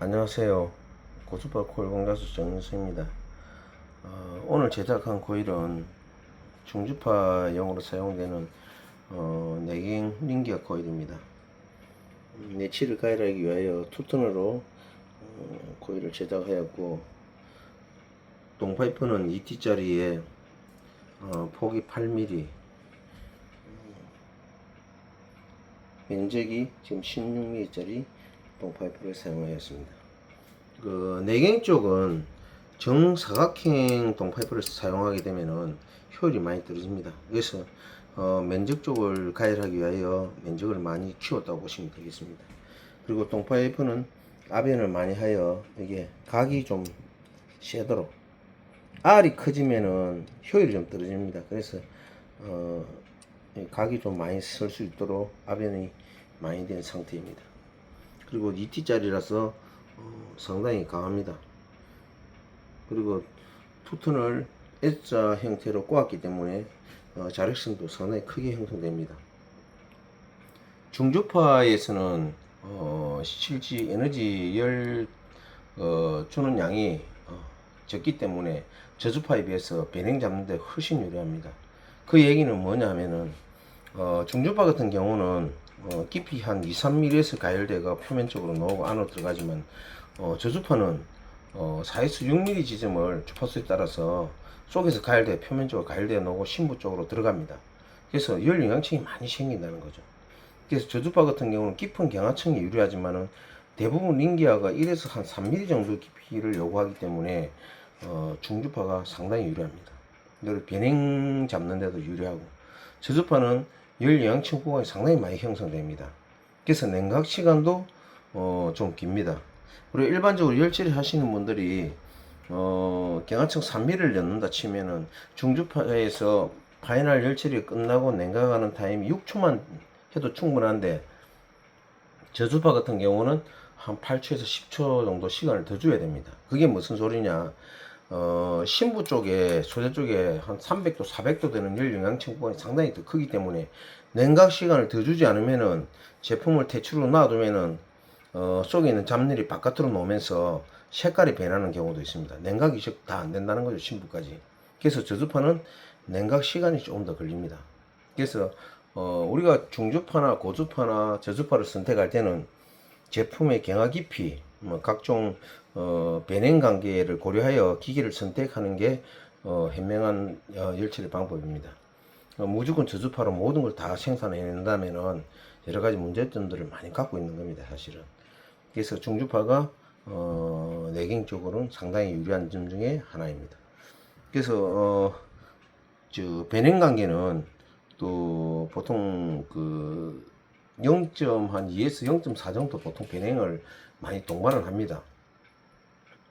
안녕하세요. 고주파 코일 공자수 정윤수입니다. 오늘 제작한 코일은 중주파용으로 사용되는 내경 링기어 코일입니다. 내치를 가열하기 위하여 투톤으로 코일을 제작하였고, 동파이프는 2T짜리에 폭이 8mm, 면적이 지금 16mm짜리 동파이프를 사용하였습니다. 그 내경 쪽은 정사각형 동파이프를 사용하게 되면은 효율이 많이 떨어집니다. 그래서 면적 쪽을 가열하기 위하여 면적을 많이 키웠다고 보시면 되겠습니다. 그리고 동파이프는 압연을 많이 하여 이게 각이 좀 세도록, R이 커지면은 효율이 좀 떨어집니다. 그래서 각이 좀 많이 설 수 있도록 압연이 많이 된 상태입니다. 그리고 2T짜리라서 상당히 강합니다. 그리고 투톤을 S자 형태로 꼬았기 때문에 자력성도 상당히 크게 형성됩니다. 중주파에서는 실제 에너지 열 주는 양이 적기 때문에 저주파에 비해서 배낭 잡는 데 훨씬 유리합니다. 그 얘기는 뭐냐 하면은 중주파 같은 경우는 깊이 한 2-3mm에서 가열대가 표면 쪽으로 나오고 안으로 들어가지만 저주파는 4에서 6mm 지점을 주파수에 따라서 속에서 가열대 표면 쪽으로 가열대가 나오고 심부 쪽으로 들어갑니다. 그래서 열 영향층이 많이 생긴다는 거죠. 그래서 저주파 같은 경우는 깊은 경하층이 유리하지만은 대부분 링기아가 1에서 한 3mm 정도 깊이를 요구하기 때문에 중주파가 상당히 유리합니다. 그리고 변행 잡는 데도 유리하고, 저주파는 열 영향층 구간이 상당히 많이 형성됩니다. 그래서 냉각 시간도 좀 깁니다. 그리고 일반적으로 열 처리 하시는 분들이 경하층 3mm를 넣는다 치면은 중주파에서 파이널 열 처리 끝나고 냉각하는 타임이 6초만 해도 충분한데, 저주파 같은 경우는 한 8초에서 10초 정도 시간을 더 줘야 됩니다. 그게 무슨 소리냐, 심부 쪽에, 소재 쪽에 한 300도, 400도 되는 열 영향층 구간이 상당히 더 크기 때문에 냉각 시간을 더 주지 않으면은 제품을 대추로 놔두면은 속에 있는 잡ner이 바깥으로 나오면서 색깔이 변하는 경우도 있습니다. 냉각이 다 안 된다는 거죠, 심부까지. 그래서 저주파는 냉각 시간이 조금 더 걸립니다. 그래서 우리가 중주파나 고주파나 저주파를 선택할 때는 제품의 경화 깊이, 각종 배냉 관계를 고려하여 기계를 선택하는 게 현명한 열처리 방법입니다. 무조건 저주파로 모든 걸 다 생산해낸다면은 여러 가지 문제점들을 많이 갖고 있는 겁니다, 사실은. 그래서 중주파가 내경 쪽으로는 상당히 유리한 점 중에 하나입니다. 그래서 배냉 관계는 또 보통 그 0.2에서 0.4 정도 보통 배냉을 많이 동반을 합니다.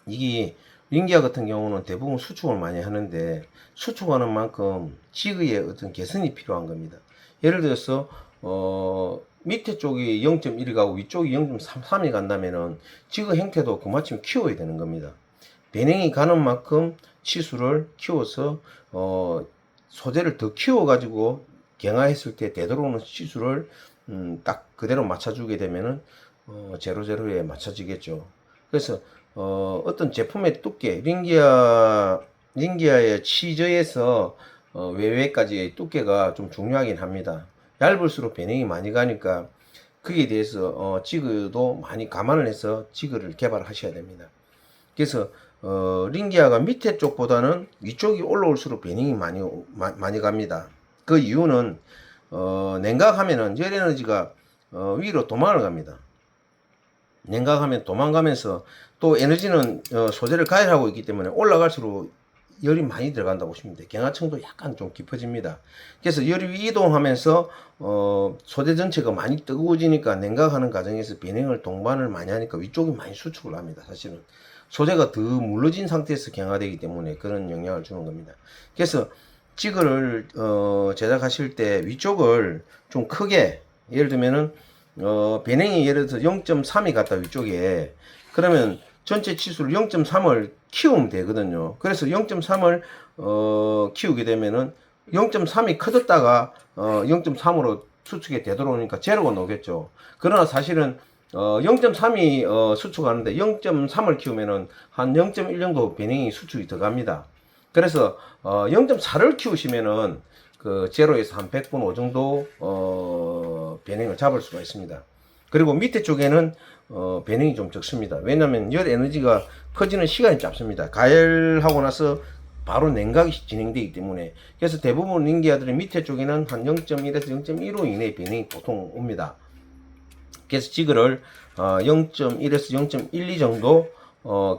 이게 링기아 같은 경우는 대부분 수축을 많이 하는데, 수축하는 만큼 지그의 어떤 개선이 필요한 겁니다. 예를 들어서 밑에 쪽이 0.1이 가고 위쪽이 0.3이 간다면은 지그 형태도 그마침 키워야 되는 겁니다. 배냉이 가는 만큼 치수를 키워서 소재를 더 키워 가지고 경화했을 때 되돌아오는 치수를 딱 그대로 맞춰주게 되면은 제로제로에 맞춰지겠죠. 그래서 어떤 제품의 두께, 링기아의 치저에서 외외까지의 두께가 좀 중요하긴 합니다. 얇을수록 배냉이 많이 가니까 그에 대해서 지그도 많이 감안을 해서 지그를 개발하셔야 됩니다. 그래서 링기아가 밑에 쪽보다는 위쪽이 올라올수록 배냉이 많이 갑니다. 그 이유는 냉각하면은 열 에너지가 위로 도망을 갑니다. 냉각하면 도망가면서 또 에너지는 소재를 가열하고 있기 때문에 올라갈수록 열이 많이 들어간다고 보시면 돼요. 경하층도 약간 좀 깊어집니다. 그래서 열이 이동하면서 소재 전체가 많이 뜨거워지니까 냉각하는 과정에서 배냉을 동반을 많이 하니까 위쪽이 많이 수축을 합니다. 사실은 소재가 더 물러진 상태에서 경화되기 때문에 그런 영향을 주는 겁니다. 그래서 지그를 제작하실 때 위쪽을 좀 크게, 예를 들면은 배냉이 예를 들어서 0.3이 갔다 위쪽에, 그러면 전체 치수를 0.3을 키우면 되거든요. 그래서 0.3을 키우게 되면은 0.3이 커졌다가 0.3으로 수축이 되돌아오니까 제로가 나오겠죠. 그러나 사실은 0.3이 수축하는데 0.3을 키우면은 한 0.1 정도 배냉이 수축이 들어갑니다. 그래서 0.4를 키우시면은 그 제로에서 한 100분 5 정도 배냉을 잡을 수가 있습니다. 그리고 밑에 쪽에는 배냉이 좀 적습니다. 왜냐하면 열 에너지가 퍼지는 시간이 짧습니다. 가열하고 나서 바로 냉각이 진행되기 때문에. 그래서 대부분 링기아들의 밑에 쪽에는 한 0.1에서 0.15 이내의 배냉이 보통 옵니다. 그래서 지그를 0.1에서 0.12 정도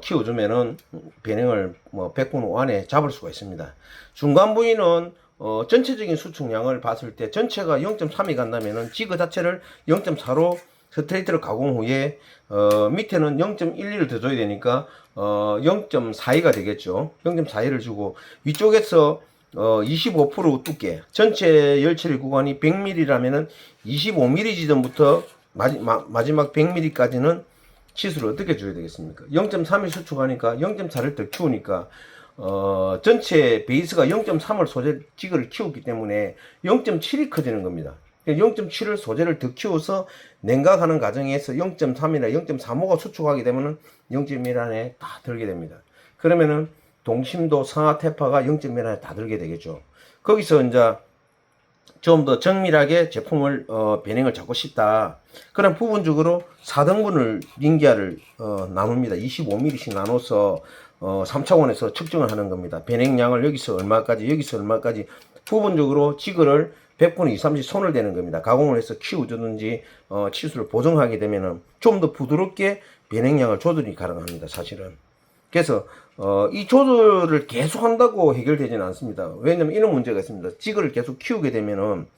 키워주면은 배냉을 뭐 100분 5 안에 잡을 수가 있습니다. 중간 부위는 전체적인 수축량을 봤을 때 전체가 0.3이 간다면은 지그 자체를 0.4로 스트레이트를 가공 후에 밑에는 0.12를 더 줘야 되니까 0.42가 되겠죠. 0.42를 주고 위쪽에서 25% 두께, 전체 열처리 구간이 100mm라면은 25mm 지점부터 마지막 100mm까지는 치수를 어떻게 줘야 되겠습니까? 0.3이 수축하니까 0.4를 더 키우니까 전체 베이스가 0.3을 소재 지그를 키웠기 때문에 0.7이 커지는 겁니다. 0.7을 소재를 더 키워서 냉각하는 과정에서 0.3이나 0.35가 수축하게 되면은 0.1 안에 다 들게 됩니다. 그러면은 동심도 상하 태파가 0.1 안에 다 들게 되겠죠. 거기서 이제 좀 더 정밀하게 제품을 배냉을 잡고 싶다. 그럼 부분적으로 4등분을 링기아를 나눕니다. 25mm씩 나눠서 3차원에서 측정을 하는 겁니다. 배냉량을 여기서 얼마까지 여기서 얼마까지 부분적으로 지그를 100분의 2, 30 손을 대는 겁니다. 가공을 해서 키워주든지 치수를 보정하게 되면은 좀 더 부드럽게 배냉량을 조절이 가능합니다. 사실은. 그래서 이 조절을 계속 한다고 해결되지는 않습니다. 왜냐면 이런 문제가 있습니다. 지그를 계속 키우게 되면은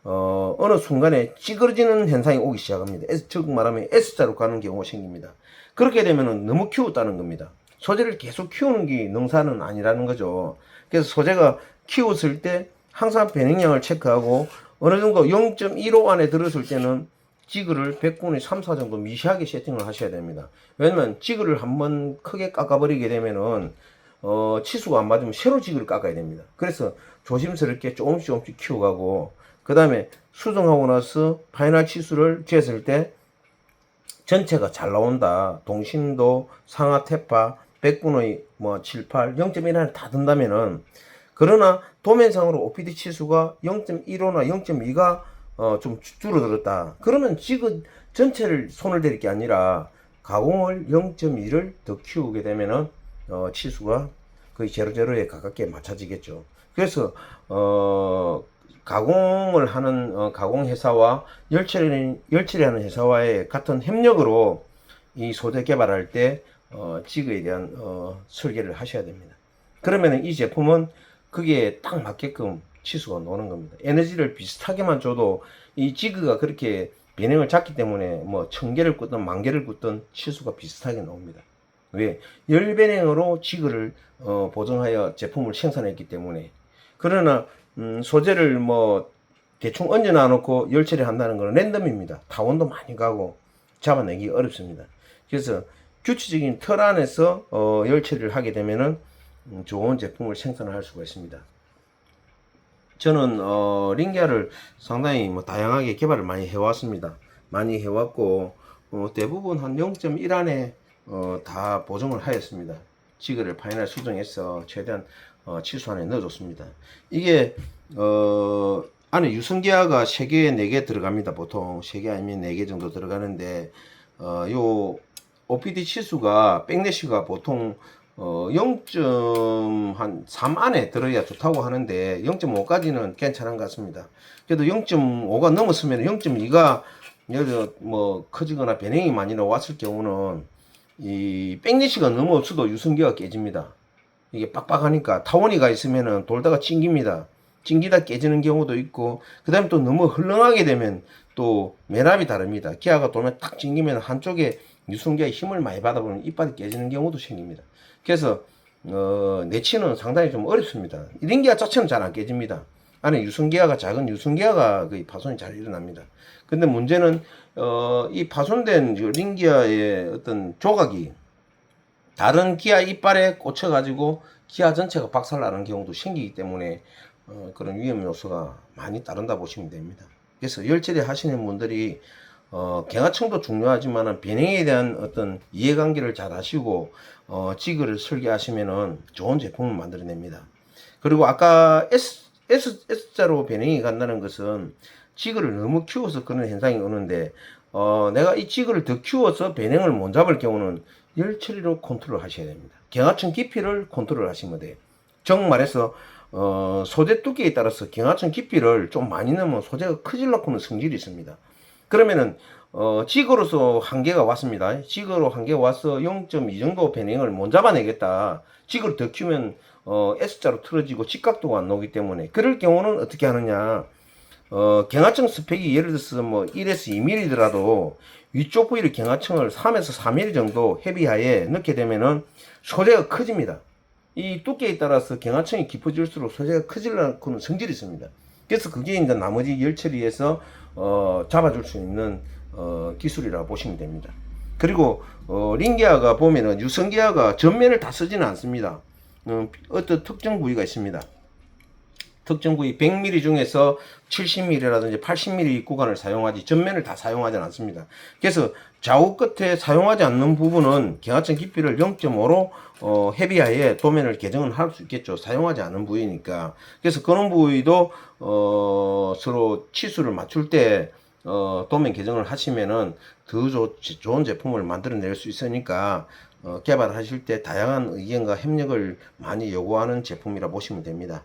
어느 순간에 찌그러지는 현상이 오기 시작합니다. 즉 말하면 S자로 가는 경우가 생깁니다. 그렇게 되면은 너무 키웠다는 겁니다. 소재를 계속 키우는 게 능사는 아니라는 거죠. 그래서 소재가 키웠을 때 항상 배냉량을 체크하고 어느 정도 0.15 안에 들었을 때는 지그를 100분의 3, 4 정도 미시하게 세팅을 하셔야 됩니다. 왜냐면 지그를 한번 크게 깎아버리게 되면은 치수가 안 맞으면 새로 지그를 깎아야 됩니다. 그래서 조심스럽게 조금씩 키워가고 그 다음에 수정하고 나서 파이널 치수를 쟀을 때 전체가 잘 나온다. 동심도 상하 태파 100분의 뭐 7, 8, 0.1 안에 다 든다면은 그러나 도면상으로 OPD 치수가 0.15나 0.2가 좀 줄어들었다. 그러면 지금 전체를 손을 대릴 게 아니라 가공을 0.2를 더 키우게 되면은 치수가 거의 제로제로에 가깝게 맞춰지겠죠. 그래서 가공을 하는 가공 회사와 열처리하는 회사와의 같은 협력으로 이 소재 개발할 때 지그에 대한 설계를 하셔야 됩니다. 그러면 이 제품은 그게 딱 맞게끔 치수가 노는 겁니다. 에너지를 비슷하게만 줘도 이 지그가 그렇게 배냉을 잡기 때문에 뭐 1000개를 꽂든 10,000개를 꽂든 치수가 비슷하게 나옵니다. 왜? 열배냉으로 지그를 보정하여 제품을 생산했기 때문에. 그러나 소재를 뭐 대충 얹어 놔놓고 열처리 한다는 것은 랜덤입니다. 타원도 많이 가고 잡아내기 어렵습니다. 그래서 규칙적인 틀 안에서 열처리를 하게 되면은 좋은 제품을 생산을 할 수가 있습니다. 저는 링기아를 상당히 뭐 다양하게 개발을 많이 해왔습니다. 많이 해왔고 대부분 한 0.1 안에 다 보정을 하였습니다. 지그를 파이널 수정해서 최대한 치수 안에 넣어줬습니다. 이게 안에 유성기아가 3개, 4개 들어갑니다. 보통 3개 아니면 4개 정도 들어가는데 요 OPD 치수가 백래시가 보통 0.3 안에 들어야 좋다고 하는데 0.5까지는 괜찮은 것 같습니다. 그래도 0.5가 넘었으면 0.2가 예를 뭐 커지거나 배냉이 많이 나왔을 경우는 이 백래시가 너무 없어도 유성기가 깨집니다. 이게 빡빡하니까 타원이가 있으면은 돌다가 찡깁니다. 찡기다 깨지는 경우도 있고 그 다음에 또 너무 헐렁하게 되면 또 매납이 다릅니다. 기아가 돌면 딱 찡기면 한쪽에 유성기가 힘을 많이 받아보면 이빨이 깨지는 경우도 생깁니다. 그래서 내치는 상당히 좀 어렵습니다. 링기아 자체는 잘 안 깨집니다. 안에 유성기아가 작은 유성기아가 거의 파손이 잘 일어납니다. 근데 문제는 이 파손된 링기아의 어떤 조각이 다른 기아 이빨에 꽂혀 가지고 기아 전체가 박살나는 경우도 생기기 때문에 그런 위험 요소가 많이 따른다 보시면 됩니다. 그래서 열처리 하시는 분들이 경하청도 중요하지만 배냉에 대한 어떤 이해관계를 잘 하시고 지그를 설계하시면은 좋은 제품을 만들어냅니다. 그리고 아까 S자로 배냉이 간다는 것은 지그를 너무 키워서 그런 현상이 오는데 내가 이 지그를 더 키워서 배냉을 못 잡을 경우는 열 처리로 컨트롤 하셔야 됩니다. 경하청 깊이를 컨트롤 하시면 돼요. 정말해서 소재 두께에 따라서 경하청 깊이를 좀 많이 넣으면 소재가 커질라고는 성질이 있습니다. 그러면은 지그로서 한계가 왔습니다. 지그로 한계가 와서 0.2 정도 배냉을 못 잡아내겠다. 지그를 더 키우면 S자로 틀어지고 직각도가 안 나오기 때문에 그럴 경우는 어떻게 하느냐. 경하청 스펙이 예를 들어서 뭐 1에서 2mm더라도 위쪽 부위를 경하청을 3에서 4mm 정도 헤비하에 넣게 되면은 소재가 커집니다. 이 두께에 따라서 경하청이 깊어질수록 소재가 커지려는 성질이 있습니다. 그래서 그게 이제 나머지 열 처리에서 잡아줄 수 있는 기술이라고 보시면 됩니다. 그리고 링기아가 보면은 유성기아가 전면을 다 쓰지는 않습니다. 어떤 특정 부위가 있습니다. 특정 부위 100mm 중에서 70mm라든지 80mm 구간을 사용하지 전면을 다 사용하지 않습니다. 그래서 좌우 끝에 사용하지 않는 부분은 경하청 깊이를 0.5로 헤비하에 도면을 개정은 할 수 있겠죠. 사용하지 않은 부위니까. 그래서 그런 부위도 서로 치수를 맞출 때 도면 개정을 하시면은 더 좋은 제품을 만들어낼 수 있으니까 개발하실 때 다양한 의견과 협력을 많이 요구하는 제품이라 보시면 됩니다.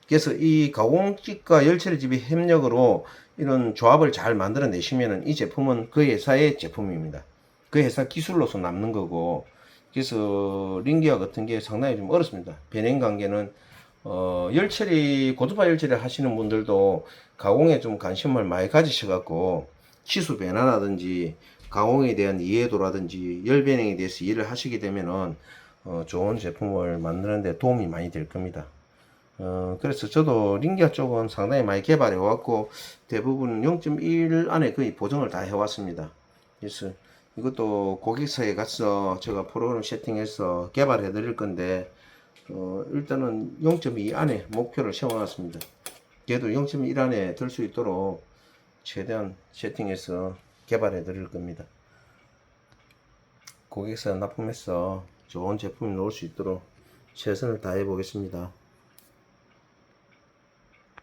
그래서 이 가공집과 열처리집의 협력으로 이런 조합을 잘 만들어 내시면은 이 제품은 그 회사의 제품입니다. 그 회사 기술로서 남는 거고. 그래서 링기아 같은 게 상당히 좀 어렵습니다. 배냉 관계는 열처리 고주파 열처리 하시는 분들도 가공에 좀 관심을 많이 가지셔 갖고 치수 변화라든지 가공에 대한 이해도라든지 열 배냉에 대해서 이해를 하시게 되면은 좋은 제품을 만드는 데 도움이 많이 될 겁니다. 그래서 저도 링기아 쪽은 상당히 많이 개발해 왔고 대부분 0.1 안에 거의 보정을 다 해왔습니다. 그래서 이것도 고객사에 가서 제가 프로그램 세팅해서 개발해 드릴 건데 일단은 0.2 안에 목표를 세워놨습니다. 걔도 0.1 안에 들 수 있도록 최대한 세팅해서 개발해 드릴 겁니다. 고객사 납품해서 좋은 제품이 나올 수 있도록 최선을 다해 보겠습니다.